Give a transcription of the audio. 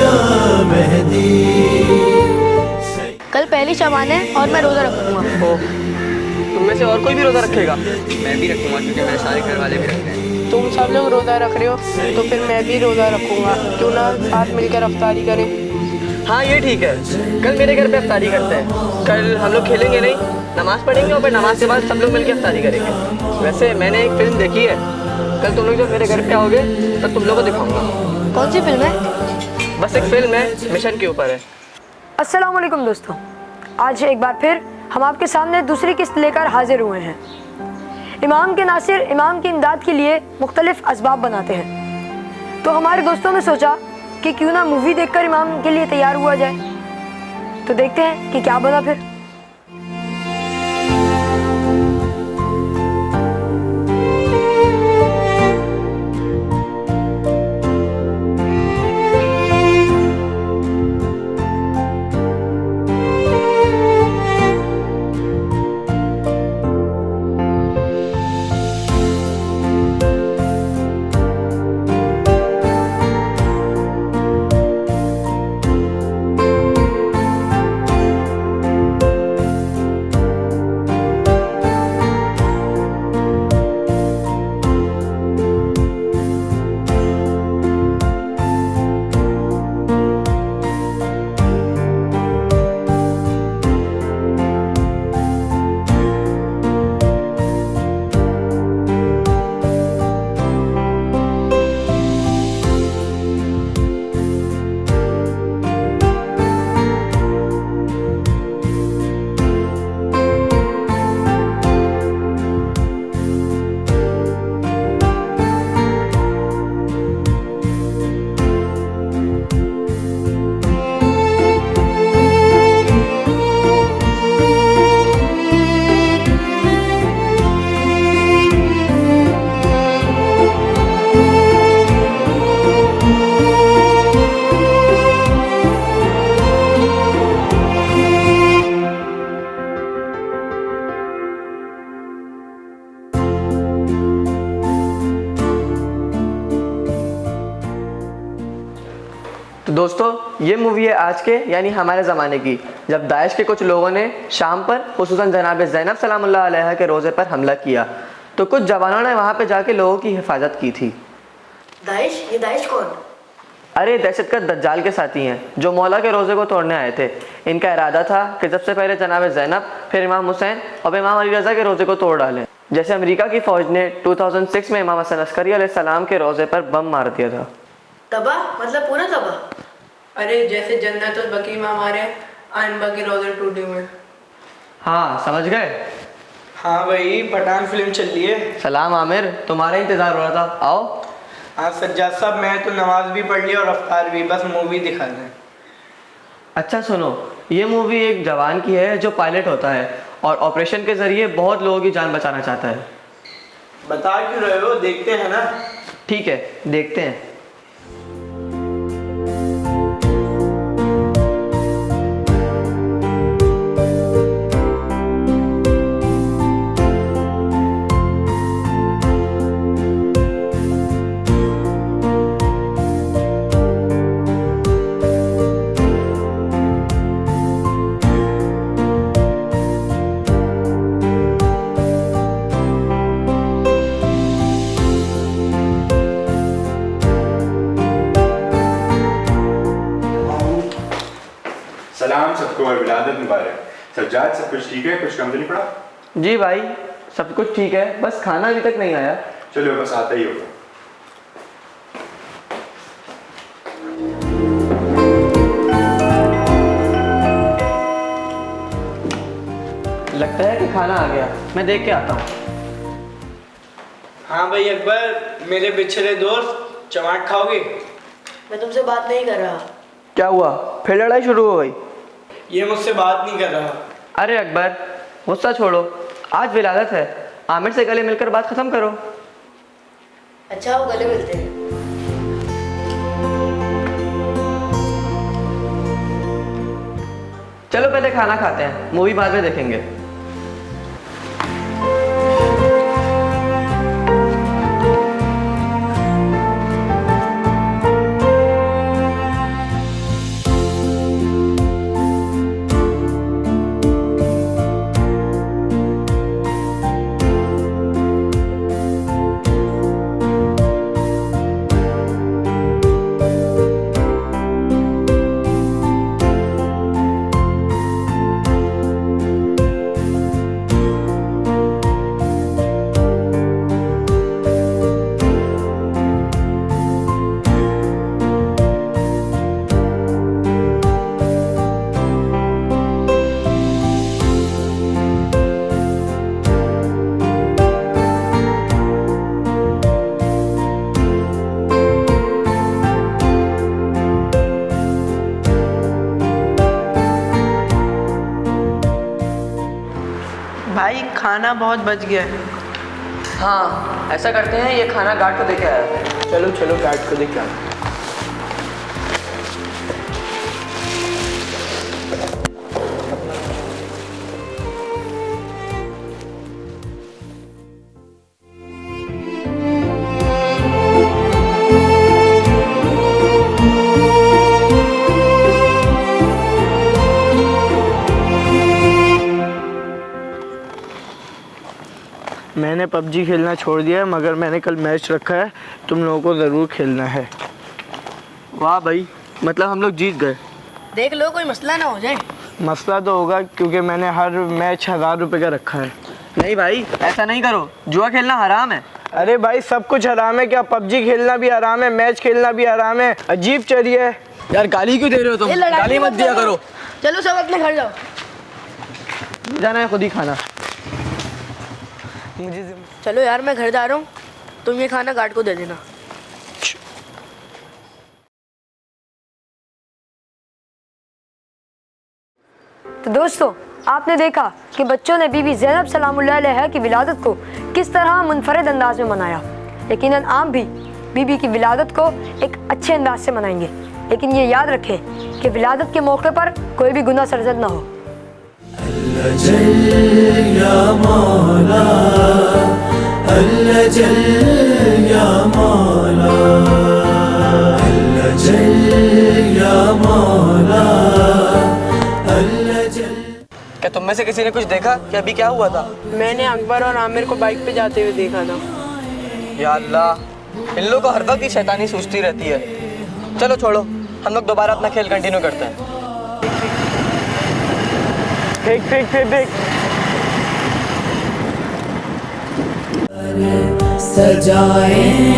या मेहदी। कल पहली शबान है और मैं रोज़ा रखूँगा। ओह, तुम में से और कोई भी रोज़ा रखेगा? मैं भी रखूँगा क्योंकि मेरे सारे घर वाले भी रखते हैं। तुम सब लोग रोज़ा रख रहे हो तो फिर मैं भी रोज़ा रखूँगा। क्यों ना साथ मिलकर अफ्तारी करें। हाँ ये ठीक है, कल मेरे घर पे अफ्तारी करते हैं। कल हम लोग खेलेंगे नहीं, नमाज़ पढ़ेंगे और फिर नमाज के बाद सब लोग मिलकर अफ्तारी करेंगे। वैसे मैंने एक फ़िल्म देखी है, कल तुम लोग जब मेरे घर पे आओगे तो तुम लोग को दिखाऊंगा। कौन सी फिल्म है? बस एक फ़िल्म है, मिशन के ऊपर है। अस्सलाम वालेकुम दोस्तों, आज एक बार फिर हम आपके सामने दूसरी किस्त लेकर हाजिर हुए हैं। इमाम के नासिर इमाम की इमदाद के लिए मुख्तलिफ असबाब बनाते हैं, तो हमारे दोस्तों ने सोचा कि क्यों ना मूवी देखकर इमाम के लिए तैयार हुआ जाए। तो देखते हैं कि क्या बना फिर। तो दोस्तों ये मूवी है आज के यानी हमारे ज़माने की, जब दाइश के कुछ लोगों ने शाम पर खुसूसन जनाब ज़ैनब सलामुल्लाह अलैहा के रोज़े पर हमला किया, तो कुछ जवानों ने वहाँ पे जाके लोगों की हिफाजत की थी। दाइश? ये दाइश कौन? अरे दहशतगर्द दज्जाल के साथी हैं जो मौला के रोज़े को तोड़ने आए थे। इनका इरादा था कि सबसे पहले जनाब ज़ैनब, फिर इमाम हुसैन और इमाम अली रज़ा के रोज़े को तोड़ डालें, जैसे अमेरिका की फ़ौज ने 2006 में इमाम हसन अस्करी अलैहिस्सलाम के रोज़े पर बम मार दिया था। तबाह? मतलब पूरा तबाह? अरे जैसे जन्नत और बकी में हमारे अनबा के रोज़े टूटे हुए। हाँ समझ गए? हाँ भाई, पठान फिल्म चल रही है। सलाम आमिर, तुम्हारा इंतज़ार हो रहा था, आओ। हाँ सज्जाद साहब, मैं तो नमाज भी पढ़ ली और अफ्तार भी, बस मूवी दिखा दें। अच्छा सुनो, ये मूवी एक जवान की है जो पायलट होता है और ऑपरेशन के ज़रिए बहुत लोगों की जान बचाना चाहता है। बता क्यों रहे हो, देखते हैं ना? ठीक है, देखते हैं। सलाम सबको और विलादत मुबारक। सज्जाद, सब कुछ ठीक है? कुछ कम तो नहीं पड़ा? जी भाई, सब कुछ ठीक है, बस खाना अभी तक नहीं आया। चलो बस आता ही होगा। लगता है कि खाना आ गया, मैं देख के आता हूँ। हाँ भाई अकबर, मेरे बिछड़े दोस्त, चमाट खाओगे? मैं तुमसे बात नहीं कर रहा। क्या हुआ, फिर लड़ाई शुरू हो गई? ये मुझसे बात नहीं कर रहा। अरे अकबर, गुस्सा छोड़ो, आज विलादत है, आमिर से गले मिलकर बात खत्म करो। अच्छा, वो गले मिलते हैं। चलो पहले खाना खाते हैं, मूवी बाद में देखेंगे। खाना बहुत बच गया है। हाँ ऐसा करते हैं, ये खाना गार्ड को देके आया था। चलो चलो गार्ड को दिखा। मैंने पबजी खेलना छोड़ दिया है, मगर मैंने कल मैच रखा है, तुम लोगों को ज़रूर खेलना है। वाह भाई, मतलब हम लोग जीत गए। देख लो कोई मसला ना हो जाए। मसला तो होगा क्योंकि मैंने हर मैच 1000 रुपये का रखा है। नहीं भाई ऐसा नहीं करो, जुआ खेलना हराम है। अरे भाई सब कुछ हराम है क्या? पबजी खेलना भी हराम है, मैच खेलना भी हराम है। अजीब चरिए है। यार गाली क्यों दे रहे हो तुम? गाली मत दिया करो। चलो सब अपने घर जाओ। जाना है खुद ही खाना। चलो यार मैं घर जा रहा हूँ, तुम ये खाना गार्ड को दे देना। तो दोस्तों आपने देखा कि बच्चों ने बीबी ज़ैनब सलामुल्लाह अलैहा की विलादत को किस तरह मुनफरद अंदाज में मनाया। यकीनन आप भी बीबी की विलादत को एक अच्छे अंदाज से मनाएंगे, लेकिन ये याद रखें कि विलादत के मौके पर कोई भी गुनाह सरजद ना हो। क्या तुम में से किसी ने कुछ देखा कि अभी क्या हुआ था? मैंने अकबर और आमिर को बाइक पे जाते हुए देखा था। या अल्लाह, इन लोगों को हर वक्त ही शैतानी सोचती रहती है। चलो छोड़ो, हम लोग दोबारा अपना खेल कंटिन्यू करते हैं। फेंक फेंक फेंक फेंक। सजाएंगे